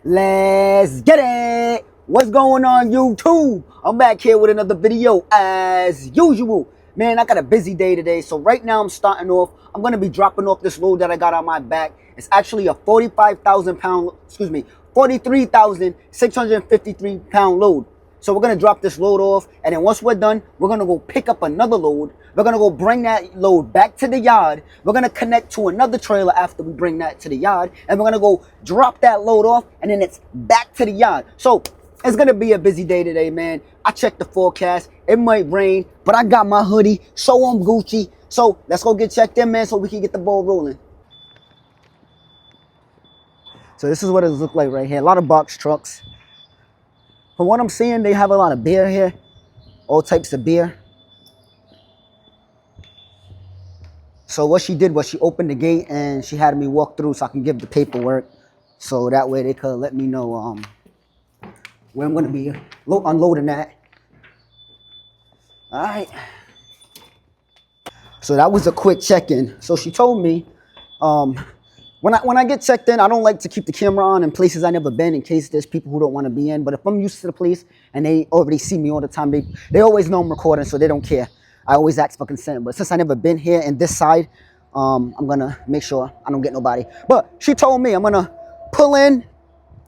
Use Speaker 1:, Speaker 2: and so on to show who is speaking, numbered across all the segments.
Speaker 1: Let's get it. What's going on, YouTube? I'm back here with another video as usual. Man, I got a busy day today, so right now I'm starting off. I'm going to be dropping off this load that I got on my back. It's actually a 43,653 pound load. So we're going to drop this load off, and then once we're done, we're going to go pick up another load. We're going to go bring that load back to the yard. We're going to connect to another trailer after we bring that to the yard, and we're going to go drop that load off, and then it's back to the yard. So it's going to be a busy day today, man. I checked the forecast. It might rain, but I got my hoodie, so I'm Gucci. So let's go get checked in, man, so we can get the ball rolling. So this is what it looks like right here. A lot of box trucks. From what I'm seeing, they have a lot of beer here. All types of beer. So what she did was she opened the gate and she had me walk through so I can give the paperwork. So that way they could let me know where I'm going to be unloading that. All right. So that was a quick check-in. So she told me when I get checked in, I don't like to keep the camera on in places I've never been in case there's people who don't want to be in. But if I'm used to the place and they already see me all the time, they always know I'm recording, so they don't care. I always ask for consent. But since I never been here in this side, I'm going to make sure I don't get nobody. But she told me I'm going to pull in.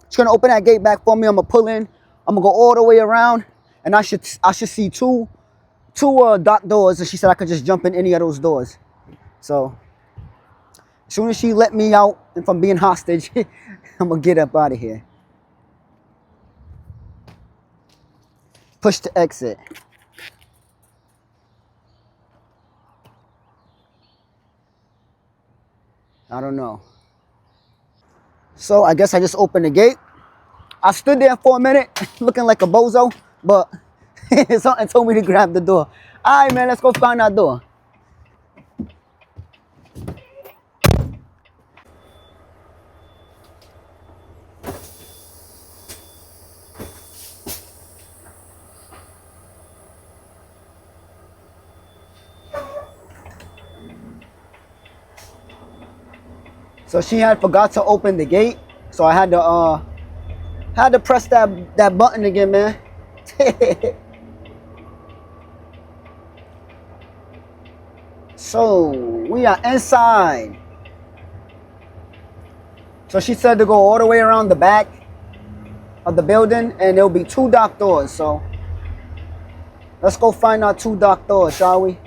Speaker 1: She's going to open that gate back for me. I'm going to pull in. I'm going to go all the way around. And I should see two dock doors. And she said I could just jump in any of those doors. So as soon as she let me out and from being hostage, I'm going to get up out of here. Push to exit. I don't know. So I guess I just opened the gate. I stood there for a minute looking like a bozo, but something told me to grab the door. All right, man, let's go find that door. So she had forgot to open the gate, so I had to press that button again, man. So we are inside. So she said to go all the way around the back of the building, and there'll be 2 dock doors. So let's go find our 2 dock doors, shall we?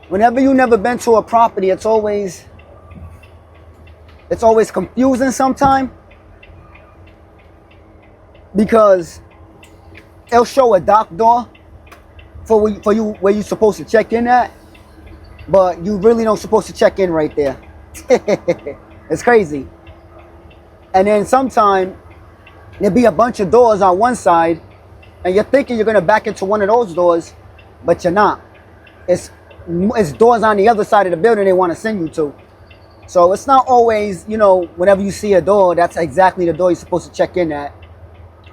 Speaker 1: Whenever you've never been to a property, it's always confusing sometimes, because it'll show a dock door for you where you're supposed to check in at, but you really don't supposed to check in right there. It's crazy. And then sometimes there'll be a bunch of doors on one side, and you're thinking you're gonna back into one of those doors, but you're not. It's doors on the other side of the building they want to send you to. So it's not always, whenever you see a door, that's exactly the door you're supposed to check in at.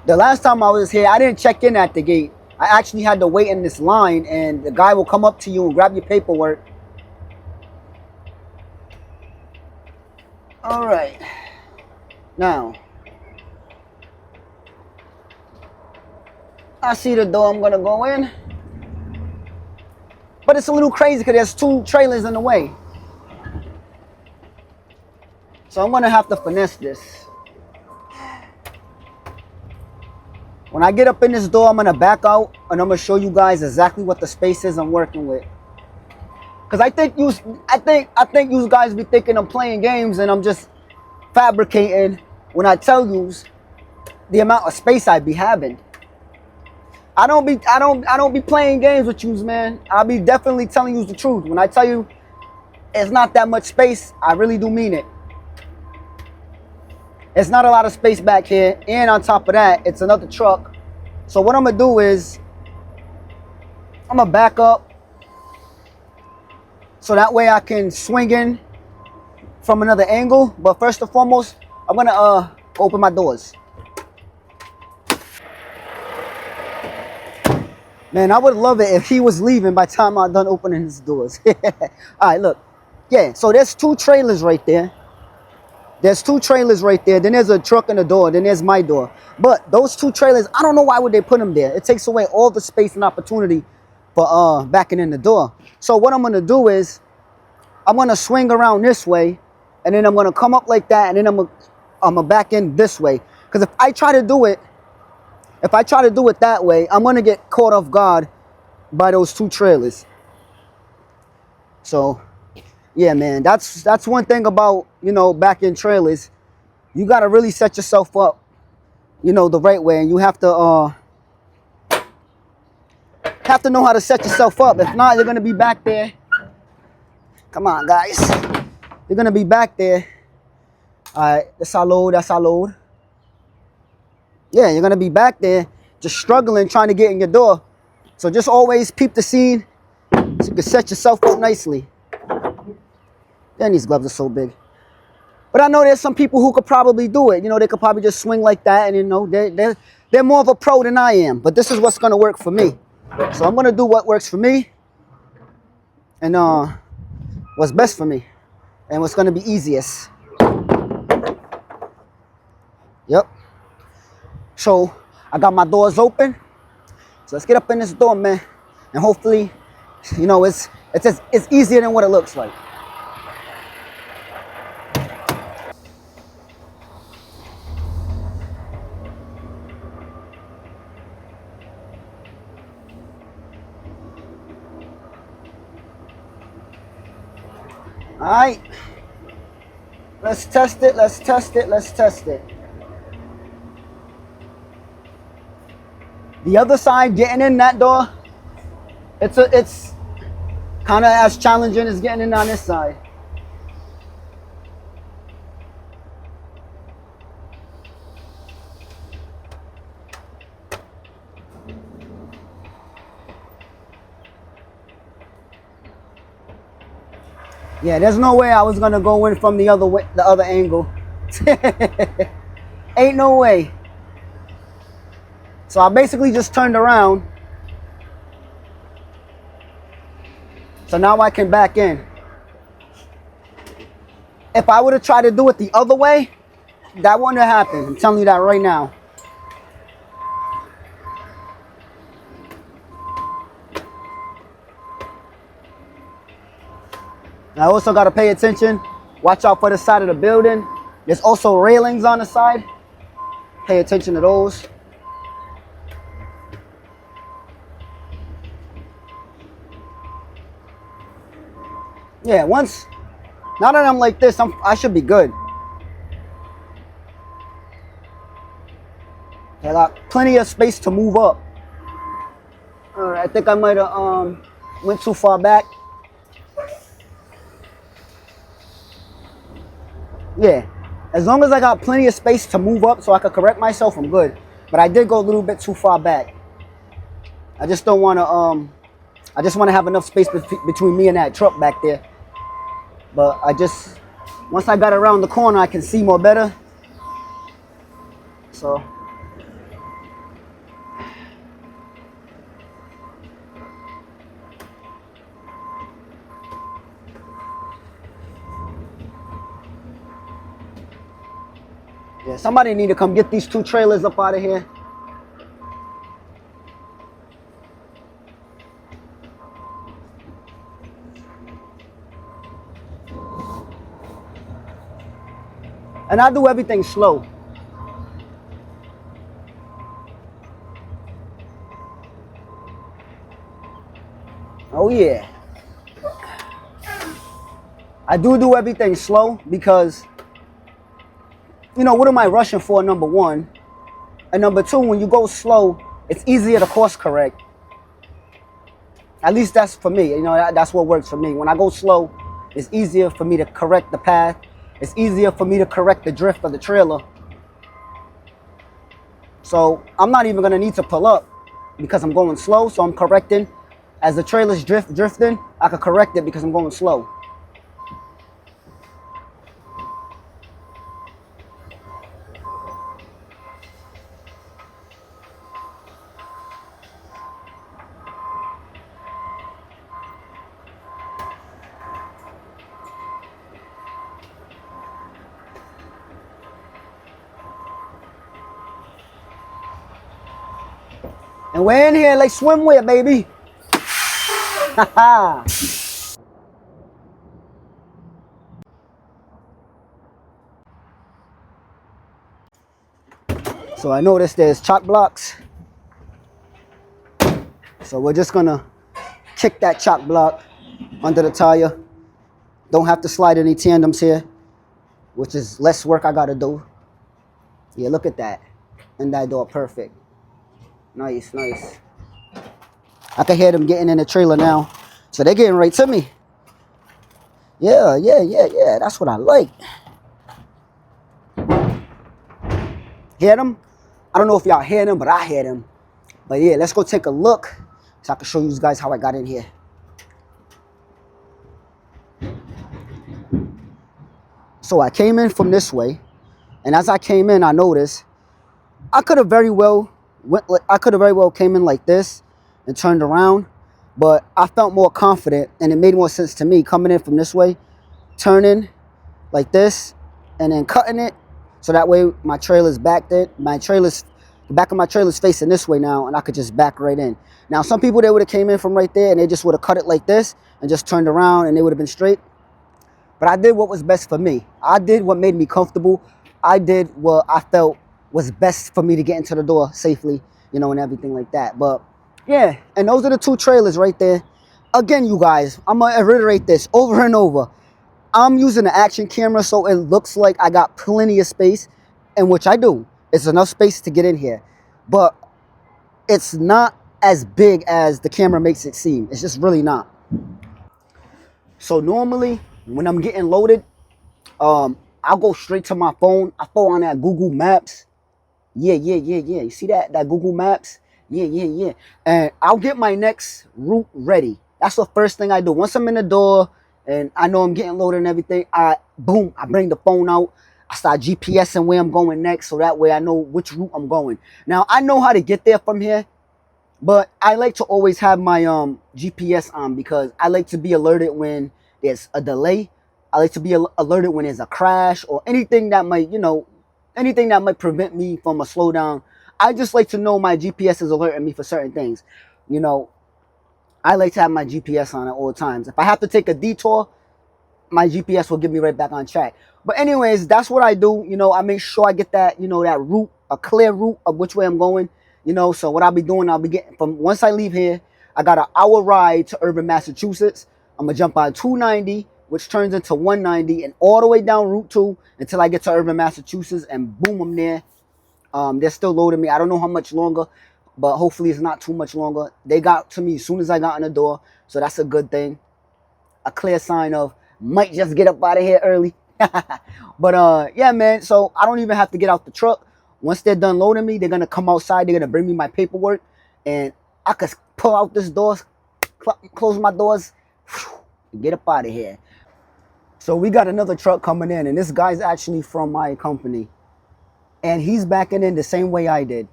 Speaker 1: The last time I was here, I didn't check in at the gate. I actually had to wait in this line, and the guy will come up to you and grab your paperwork. All right. Now, I see the door I'm going to go in. But it's a little crazy because there's 2 trailers in the way. So I'm going to have to finesse this. When I get up in this door, I'm going to back out and I'm going to show you guys exactly what the space is I'm working with. Because I think you guys be thinking I'm playing games and I'm just fabricating when I tell you the amount of space I be having. I don't be playing games with you, man. I'll be definitely telling you the truth. When I tell you it's not that much space, I really do mean it. It's not a lot of space back here, and on top of that, it's another truck. So what I'm gonna do is I'm gonna back up so that way I can swing in from another angle. But first and foremost, I'm gonna open my doors. Man, I would love it if he was leaving by the time I'm done opening his doors. All right, look. Yeah, so there's 2 trailers right there. There's two trailers right there. Then there's a truck and a door. Then there's my door. But those two trailers, I don't know why would they put them there. It takes away all the space and opportunity for backing in the door. So what I'm gonna do is I'm gonna swing around this way, and then I'm gonna come up like that, and then I'm gonna back in this way. Because if I try to do it that way, I'm gonna get caught off guard by those two trailers. So yeah, man, that's one thing about, you know, back in trailers. You gotta really set yourself up, you know, the right way, and you have to know how to set yourself up. If not, you're gonna be back there. Come on, guys. You're gonna be back there. All right, that's our load. That's our load. Yeah, you're gonna be back there, just struggling trying to get in your door. So just always peep the scene, so you can set yourself up nicely. Damn, these gloves are so big. But I know there's some people who could probably do it. You know, they could probably just swing like that, and you know, they're more of a pro than I am. But this is what's gonna work for me. So I'm gonna do what works for me, and what's best for me, and what's gonna be easiest. Yep. So I got my doors open. So let's get up in this door, man, and hopefully, you know, it's easier than what it looks like. All right, let's test it, let's test it, let's test it. The other side, getting in that door, it's kind of as challenging as getting in on this side. Yeah, there's no way I was gonna go in from the other way, the other angle. Ain't no way. So I basically just turned around. So now I can back in. If I would have tried to do it the other way, that wouldn't have happened. I'm telling you that right now. I also got to pay attention. Watch out for the side of the building. There's also railings on the side. Pay attention to those. Yeah, now that I'm like this, I should be good. I got plenty of space to move up. All right, I think I might have went too far back. Yeah, as long as I got plenty of space to move up so I could correct myself, I'm good. But I did go a little bit too far back. I just don't want to, I just want to have enough space between me and that truck back there. But once I got around the corner, I can see more better. So. Yeah, somebody need to come get these two trailers up out of here. And I do everything slow. Oh yeah. I do everything slow because, you know, what am I rushing for, number one? And number two, when you go slow, it's easier to course correct. At least that's for me. You know, that's what works for me. When I go slow, it's easier for me to correct the path. It's easier for me to correct the drift of the trailer. So I'm not even going to need to pull up because I'm going slow. So I'm correcting. As the trailer's drifting, I can correct it because I'm going slow. And we're in here like swimwear, baby. Haha. So I noticed there's chock blocks. So we're just gonna kick that chock block under the tire. Don't have to slide any tandems here, which is less work I gotta do. Yeah, look at that. And that door perfect. Nice, nice. I can hear them getting in the trailer now. So they're getting right to me. Yeah. That's what I like. Hear them? I don't know if y'all hear them, but I hear them. But yeah, let's go take a look so I can show you guys how I got in here. So I came in from this way, and as I came in, I noticed I could have very well came in like this and turned around, but I felt more confident, and it made more sense to me coming in from this way, turning like this, and then cutting it, so that way my trailer's back there. The back of my trailer's facing this way now, and I could just back right in. Now, some people, they would have came in from right there, and they just would have cut it like this and just turned around, and they would have been straight. But I did what was best for me. I did what made me comfortable. I did what I felt was best for me to get into the door safely, you know, and everything like that. But yeah, and those are the two trailers right there. Again, you guys, I'm gonna reiterate this over and over. I'm using the action camera, so it looks like I got plenty of space, and which I do. It's enough space to get in here, but it's not as big as the camera makes it seem. It's just really not. So normally, when I'm getting loaded, I'll go straight to my phone. I go on that Google Maps. Yeah. You see that Google Maps? Yeah. And I'll get my next route ready. That's the first thing I do. Once I'm in the door and I know I'm getting loaded and everything, I bring the phone out. I start GPSing where I'm going next, so that way I know which route I'm going. Now, I know how to get there from here, but I like to always have my GPS on, because I like to be alerted when there's a delay. I like to be alerted when there's a crash or anything that might, anything that might prevent me from a slowdown. I just like to know my GPS is alerting me for certain things. You know, I like to have my GPS on at all times. If I have to take a detour, my GPS will get me right back on track. But anyways, that's what I do. You know, I make sure I get that, that route, a clear route of which way I'm going. So what I'll be doing, I'll be getting once I leave here, I got an hour ride to Erving, Massachusetts. I'm going to jump on 290, which turns into 190, and all the way down Route 2 until I get to Erving, Massachusetts, and boom, I'm there. They're still loading me. I don't know how much longer, but hopefully it's not too much longer. They got to me as soon as I got in the door, so that's a good thing. A clear sign of might just get up out of here early. But yeah, man, so I don't even have to get out the truck. Once they're done loading me, they're going to come outside. They're going to bring me my paperwork, and I could pull out this doors, close my doors, and get up out of here. So we got another truck coming in, and this guy's actually from my company, and he's backing in the same way I did.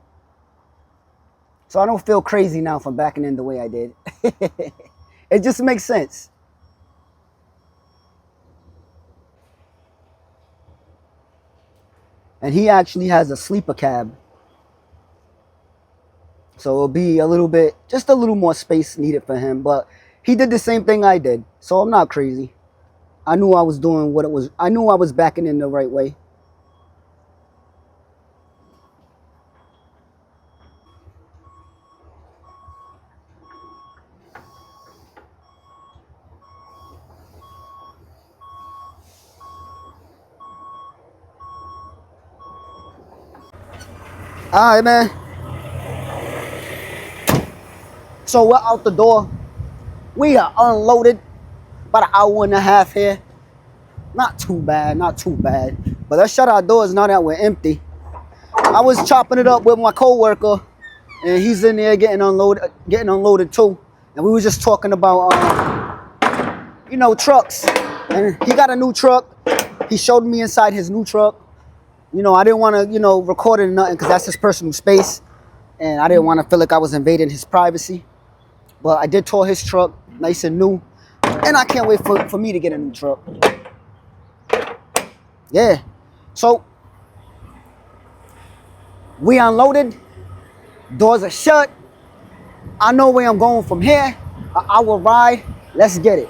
Speaker 1: So I don't feel crazy now for backing in the way I did. It just makes sense. And he actually has a sleeper cab. So it'll be just a little more space needed for him. But he did the same thing I did. So I'm not crazy. I knew I was doing what it was. I knew I was backing in the right way. All right, man. So we're out the door. We are unloaded. About an hour and a half here. Not too bad, not too bad. But let's shut our doors now that we're empty. I was chopping it up with my coworker, and he's in there getting unloaded too. And we were just talking about, trucks. And he got a new truck. He showed me inside his new truck. I didn't want to, record it or nothing, because that's his personal space. And I didn't want to feel like I was invading his privacy. But I did tour his truck, nice and new. And I can't wait for me to get a new truck. Yeah. So, we unloaded. Doors are shut. I know where I'm going from here. An hour ride. Let's get it.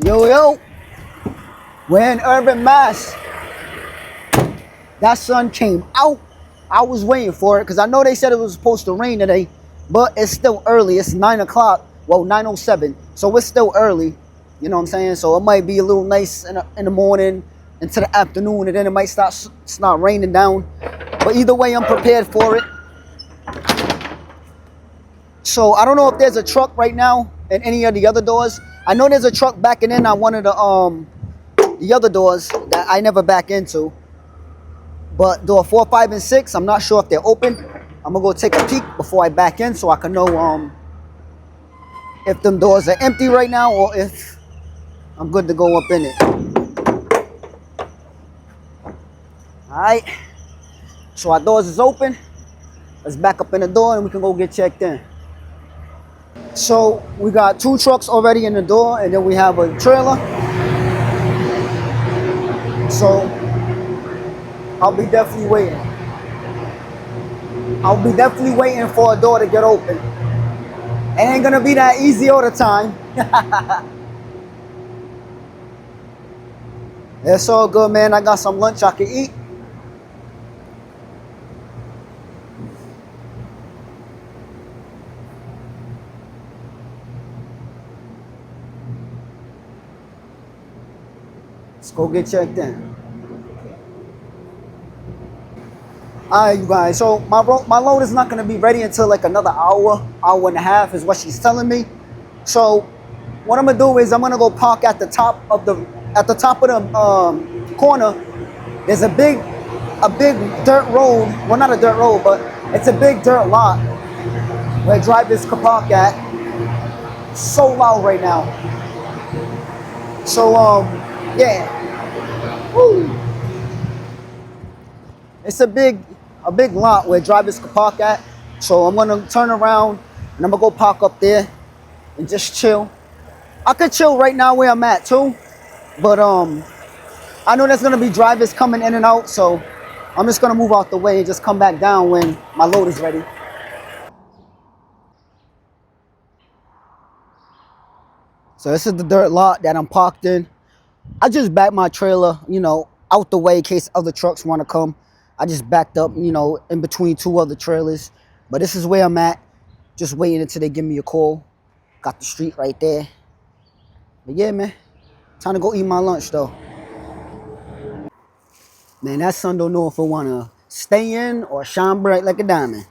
Speaker 1: Yo, we're in Erving, Mass. That sun came out. I was waiting for it because I know they said it was supposed to rain today, but it's still early. It's 9 o'clock. Well, 9:07. So it's still early. You know what I'm saying? So it might be a little nice in the morning into the afternoon, and then it might start raining down. But either way, I'm prepared for it. So I don't know if there's a truck right now in any of the other doors. I know there's a truck backing in on one of the other doors that I never back into. But door 4, 5, and 6, I'm not sure if they're open. I'm gonna go take a peek before I back in so I can know if them doors are empty right now or if I'm good to go up in it. Alright. So our doors is open. Let's back up in the door and we can go get checked in. So we got 2 trucks already in the door, and then we have a trailer. So I'll be definitely waiting. I'll be definitely waiting for a door to get open. It ain't gonna be that easy all the time. It's all good, man. I got some lunch I can eat. Let's go get checked in. Alright, you guys. So my load is not gonna be ready until like another hour and a half is what she's telling me. So what I'm gonna do is I'm gonna go park at the top of the corner. There's a big dirt road. Well, not a dirt road, but it's a big dirt lot where drivers can park at. So loud right now. So yeah. Woo. It's a big lot where drivers can park at. So I'm gonna turn around and I'm gonna go park up there and just chill. I could chill right now where I'm at too, but I know there's gonna be drivers coming in and out, so I'm just gonna move out the way and just come back down when my load is ready. So this is the dirt lot that I'm parked in. I just backed my trailer, out the way in case other trucks want to come. I just backed up, in between 2 other trailers. But this is where I'm at. Just waiting until they give me a call. Got the street right there. But yeah, man. Time to go eat my lunch, though. Man, that sun don't know if I want to stay in or shine bright like a diamond.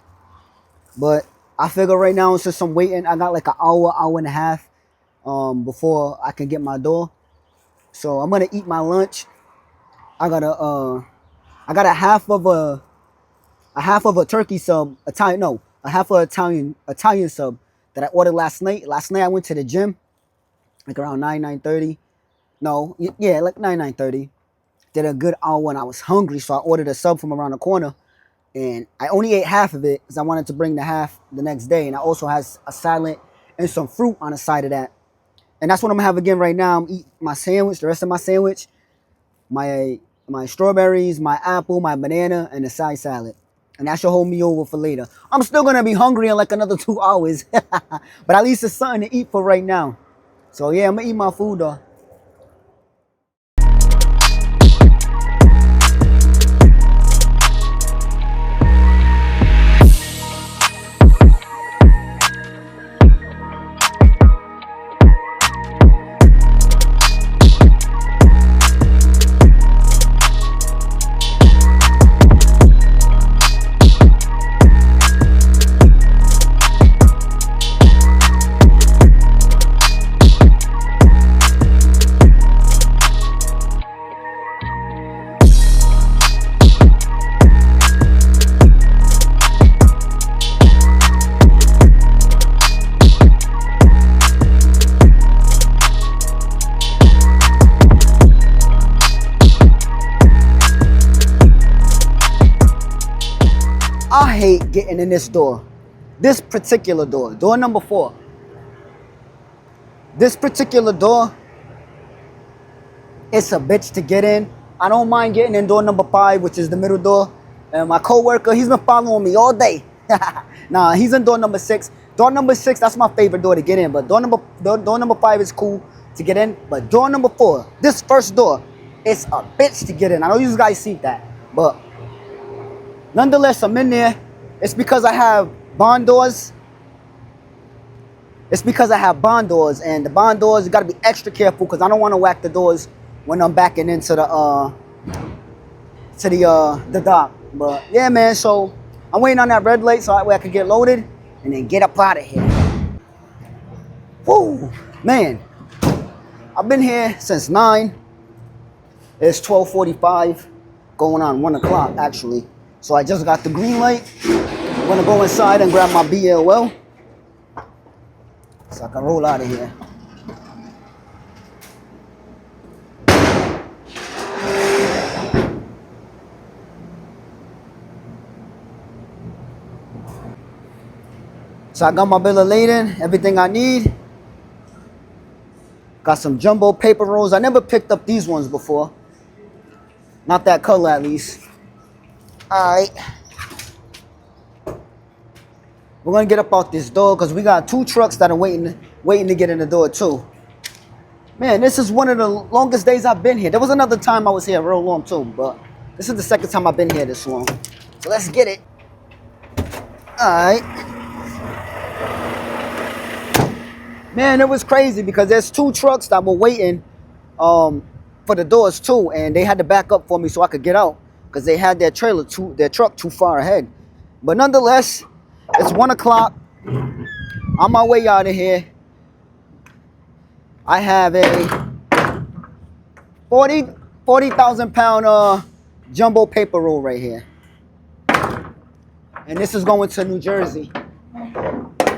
Speaker 1: But I figure right now, since I'm waiting, I got like an hour and a half before I can get my door. So I'm gonna eat my lunch. I got a half of a turkey sub, a half of Italian sub that I ordered last night. Last night I went to the gym, like around 9:30. No, yeah, like 9:30. Did a good hour and I was hungry, so I ordered a sub from around the corner, and I only ate half of it because I wanted to bring the half the next day, and I also has a salad and some fruit on the side of that. And that's what I'm gonna have again right now. I'm eating my sandwich, the rest of my sandwich, my strawberries, my apple, my banana, and a side salad. And that should hold me over for later. I'm still gonna be hungry in like another 2 hours. But at least it's something to eat for right now. So yeah, I'm gonna eat my food though. I hate getting in this door. This particular door, door number 4. This particular door, it's a bitch to get in. I don't mind getting in door number 5, which is the middle door. And my coworker, he's been following me all day. Nah, he's in door number 6. Door number 6, that's my favorite door to get in. But door number 5 is cool to get in. But door number 4, this first door, it's a bitch to get in. I know you guys see that, but nonetheless, I'm in there. It's because I have bond doors. It's because I have bond doors, and the bond doors, you gotta be extra careful because I don't want to whack the doors when I'm backing into the dock. But yeah, man. So I'm waiting on that red light so that way I can get loaded and then get up out of here. Woo, man. I've been here since 9. It's 12:45, going on 1 o'clock actually. So I just got the green light. I'm gonna go inside and grab my BLL so I can roll out of here. So I got my bill of lading, everything I need. Got some jumbo paper rolls. I never picked up these ones before. Not that color at least. Alright. We're gonna get up out this door because we got 2 trucks that are waiting to get in the door too. Man, this is one of the longest days I've been here. There was another time I was here real long too, but this is the second time I've been here this long. So let's get it. Alright. Man, it was crazy because there's 2 trucks that were waiting for the doors too, and they had to back up for me so I could get out because they had their truck too far ahead. But nonetheless, it's 1 o'clock. On my way out of here, I have a 40,000 pound jumbo paper roll right here, and this is going to New Jersey.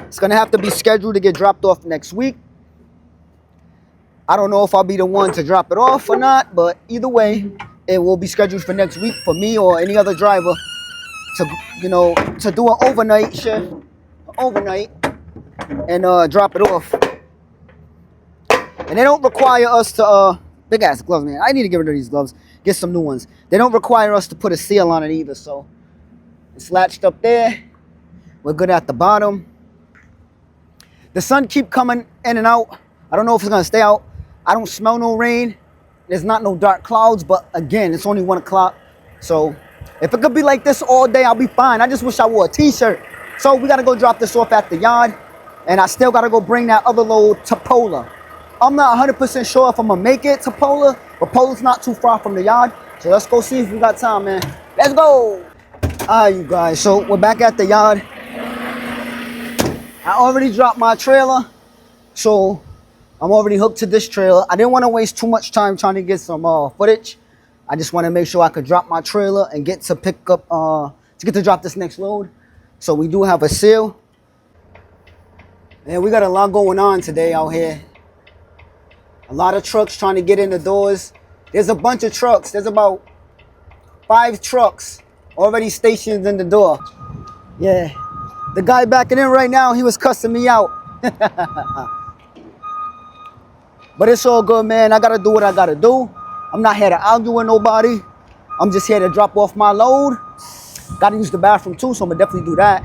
Speaker 1: It's gonna have to be scheduled to get dropped off next week. I don't know if I'll be the one to drop it off or not, but either way, it will be scheduled for next week for me or any other driver to, to do an overnight shift, and drop it off. And they don't require us to big ass gloves, man. I need to get rid of these gloves, get some new ones. They don't require us to put a seal on it either, so it's latched up there. We're good at the bottom. The sun keep coming in and out. I don't know if it's gonna stay out. I don't smell no rain. There's not no dark clouds, but again, it's only 1 o'clock. So if it could be like this all day, I'll be fine. I just wish I wore a t-shirt. So we gotta go drop this off at the yard, and I still gotta go bring that other load to Pola. I'm not 100% sure if I'm gonna make it to Pola, but Pola's not too far from the yard. So let's go see if we got time, man. Let's go. All right, you guys, so we're back at the yard. I already dropped my trailer, so I'm already hooked to this trailer. I didn't want to waste too much time trying to get some footage. I just want to make sure I could drop my trailer and get to pick up, to get to drop this next load. So we do have a seal. And we got a lot going on today out here. A lot of trucks trying to get in the doors. There's a bunch of trucks. There's about 5 trucks already stationed in the door. Yeah. The guy backing in right now, he was cussing me out. But it's all good, man. I gotta do what I gotta do. I'm not here to argue with nobody. I'm just here to drop off my load. Gotta use the bathroom too, so I'm gonna definitely do that.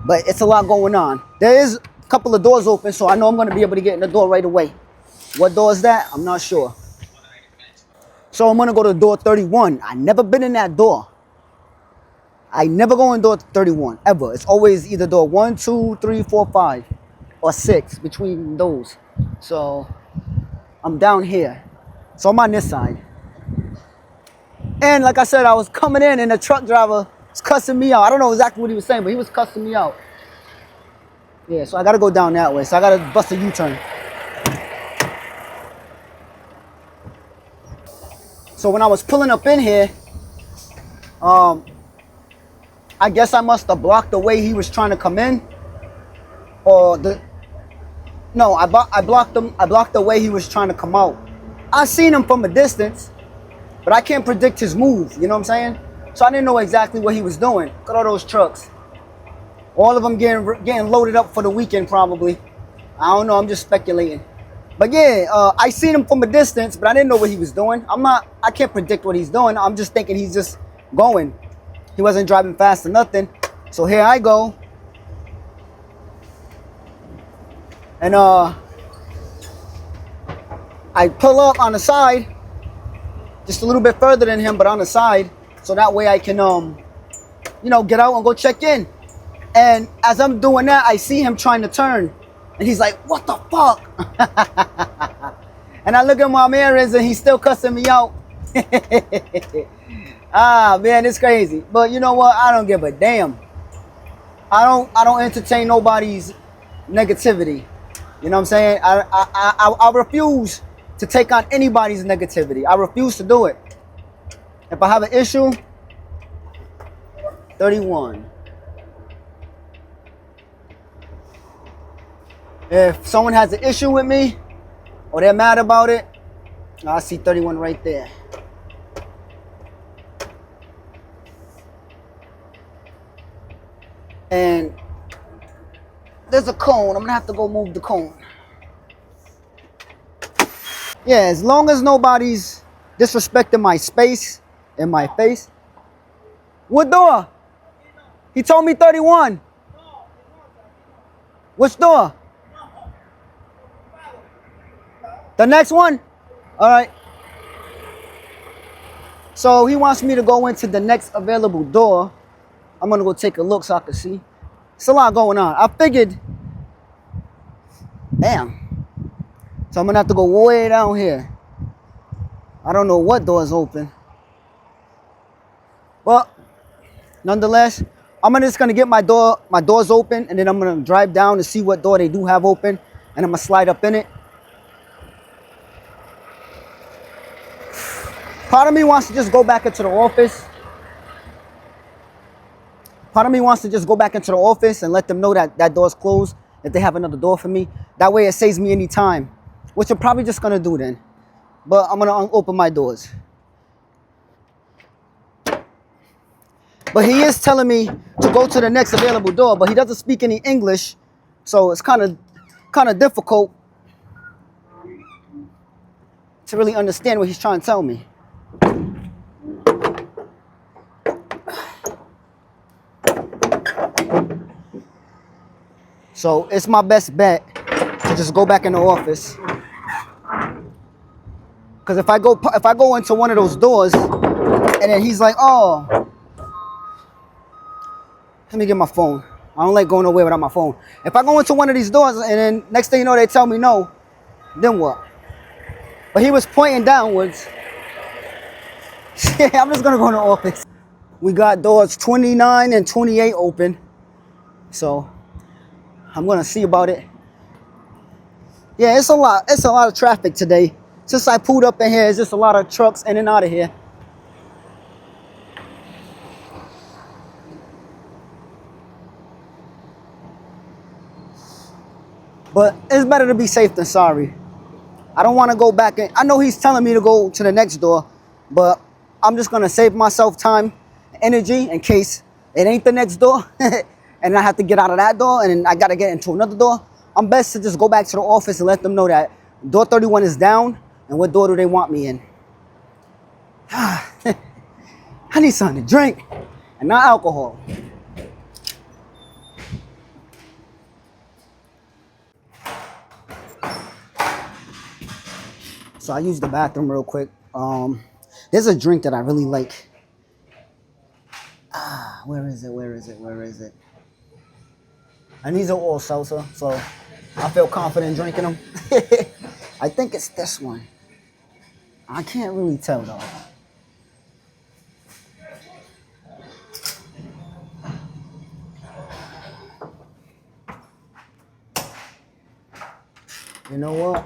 Speaker 1: But it's a lot going on. There is a couple of doors open, so I know I'm gonna be able to get in the door right away. What door is that? I'm not sure. So I'm gonna go to door 31. I never been in that door. I never go in door 31, ever. It's always either door 1, 2, 3, 4, 5, or 6 between those. So I'm down here. So I'm on this side. And like I said, I was coming in and the truck driver was cussing me out. I don't know exactly what he was saying, but he was cussing me out. Yeah, so I gotta go down that way. So I gotta bust a U-turn. So when I was pulling up in here, I guess I must have blocked the way he was trying to come in, or I blocked him. I blocked the way he was trying to come out. I seen him from a distance, but I can't predict his move. You know what I'm saying? So I didn't know exactly what he was doing. Look at all those trucks. All of them getting loaded up for the weekend probably. I don't know, I'm just speculating. But yeah, I seen him from a distance, but I didn't know what he was doing. I can't predict what he's doing. I'm just thinking he's just going. He wasn't driving fast or nothing. So here I go. And I pull up on the side, just a little bit further than him, but on the side. So that way I can, you know, get out and go check in. And as I'm doing that, I see him trying to turn. And he's like, what the fuck? And I look at my mirrors and he's still cussing me out. Ah, man, it's crazy. But you know what? I don't give a damn. I don't entertain nobody's negativity. You know what I'm saying? I refuse to take on anybody's negativity. I refuse to do it. If I have an issue, 31. If someone has an issue with me or they're mad about it, I see 31 right there. And there's a cone. I'm gonna have to go move the cone. Yeah, as long as nobody's disrespecting my space and my face. What door? He told me 31. Which door? The next one? All right. So he wants me to go into the next available door. I'm gonna go take a look so I can see. It's a lot going on. I figured, damn. So I'm gonna have to go way down here. I don't know what door is open. But nonetheless, I'm just gonna get my doors open, and then I'm gonna drive down to see what door they do have open, and I'm gonna slide up in it. Part of me wants to just go back into the office. Part of me wants to just go back into the office and let them know that that door's closed if they have another door for me. That way it saves me any time, which I'm probably just gonna do then. But I'm gonna open my doors. But he is telling me to go to the next available door, but he doesn't speak any English, so it's kind of difficult to really understand what he's trying to tell me. So it's my best bet to just go back in the office. Because if I go into one of those doors and then he's like, oh, let me get my phone. I don't like going away without my phone. If I go into one of these doors and then next thing you know they tell me no, then what? But he was pointing downwards. I'm just gonna go in the office. We got doors 29 and 28 open. So I'm gonna see about it. Yeah, it's a lot of traffic today. Since I pulled up in here, it's just a lot of trucks in and out of here. But it's better to be safe than sorry. I don't want to go back in. I know he's telling me to go to the next door, but I'm just gonna save myself time, energy in case it ain't the next door. And I have to get out of that door and then I gotta get into another door. I'm best to just go back to the office and let them know that door 31 is down and what door do they want me in. I need something to drink and not alcohol. So I used the bathroom real quick. There's a drink that I really like. Where is it? And these are all salsa, so I feel confident drinking them. I think it's this one. I can't really tell though. You know what?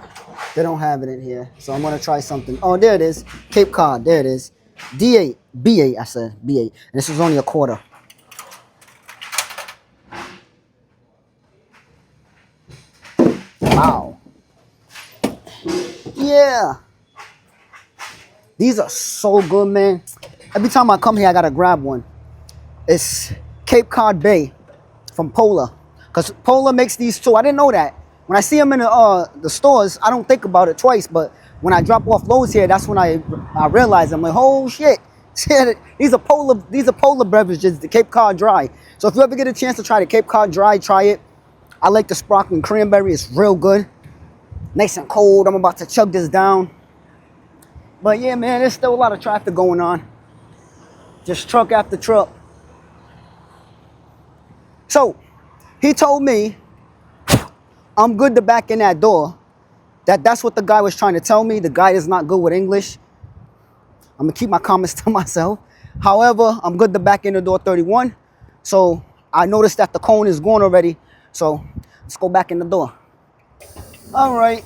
Speaker 1: They don't have it in here, so I'm gonna try something. Oh, there it is. Cape Cod, there it is. D8, B8, I said B8. And this was only a quarter. Wow. Yeah. These are so good, man. Every time I come here, I gotta grab one. It's Cape Cod Bay from Polar. Because Polar makes these too. I didn't know that. When I see them in the stores, I don't think about it twice. But when I drop off loads here, that's when I realize I'm like, oh shit. these are Polar beverages, the Cape Cod Dry. So if you ever get a chance to try the Cape Cod Dry, try it. I like the sparkling cranberry. It's real good. Nice and cold. I'm about to chug this down. But yeah, man, there's still a lot of traffic going on. Just truck after truck. So he told me I'm good to back in that door. That's what the guy was trying to tell me. The guy is not good with English. I'm gonna keep my comments to myself. However, I'm good to back in the door 31. So I noticed that the cone is gone already. So let's go back in the door. All right.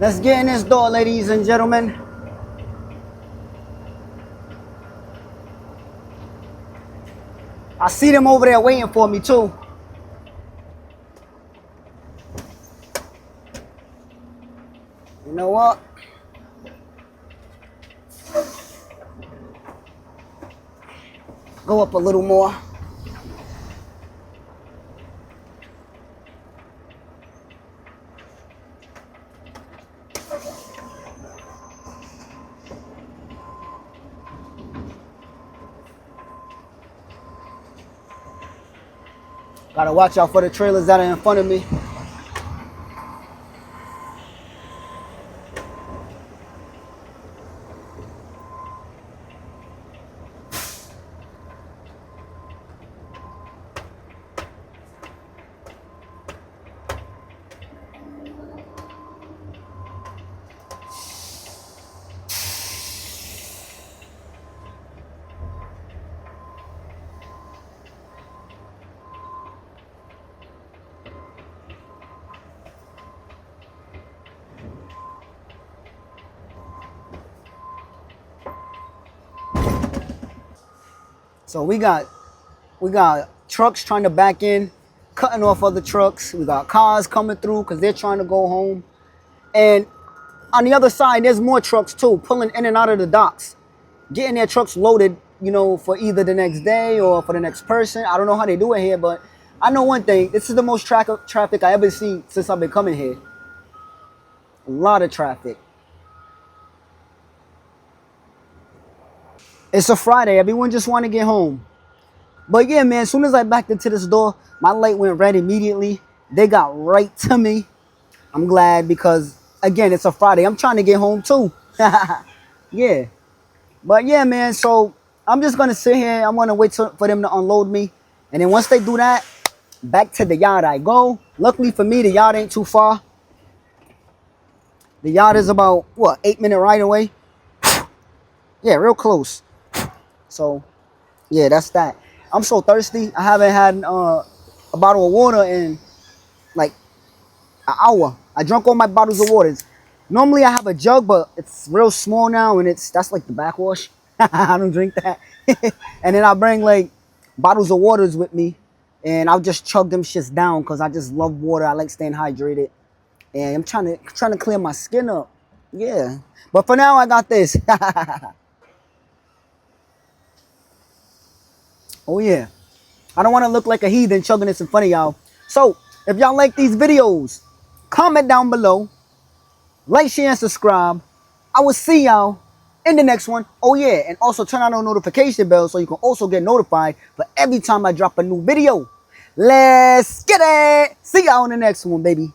Speaker 1: Let's get in this door, ladies and gentlemen. I see them over there waiting for me too. You know what? Go up a little more. Gotta watch out for the trailers that are in front of me. So we got trucks trying to back in, cutting off other trucks. We got cars coming through because they're trying to go home. And on the other side, there's more trucks too, pulling in and out of the docks, getting their trucks loaded, you know, for either the next day or for the next person. I don't know how they do it here, but I know one thing. This is the most traffic I ever seen since I've been coming here. A lot of traffic. It's a Friday. Everyone just want to get home. But yeah, man, as soon as I backed into this door, my light went red immediately. They got right to me. I'm glad because, again, it's a Friday. I'm trying to get home too. Yeah. But yeah, man, so I'm just going to sit here. I'm going to wait for them to unload me. And then once they do that, back to the yard I go. Luckily for me, the yard ain't too far. The yard is about, what, 8-minute ride away? Yeah, real close. So, yeah, that's that. I'm so thirsty. I haven't had a bottle of water in like an hour. I drank all my bottles of waters. Normally I have a jug, but it's real small now, and that's like the backwash. I don't drink that. And then I bring like bottles of waters with me, and I'll just chug them shits down because I just love water. I like staying hydrated, and I'm trying to clear my skin up. Yeah, but for now I got this. Oh yeah, I don't want to look like a heathen chugging this in front of y'all. So if y'all like these videos, comment down below, like, share, and subscribe. I will see y'all in the next one. Oh yeah, and also turn on the notification bell so you can also get notified for every time I drop a new video. Let's get it. See y'all in the next one, baby.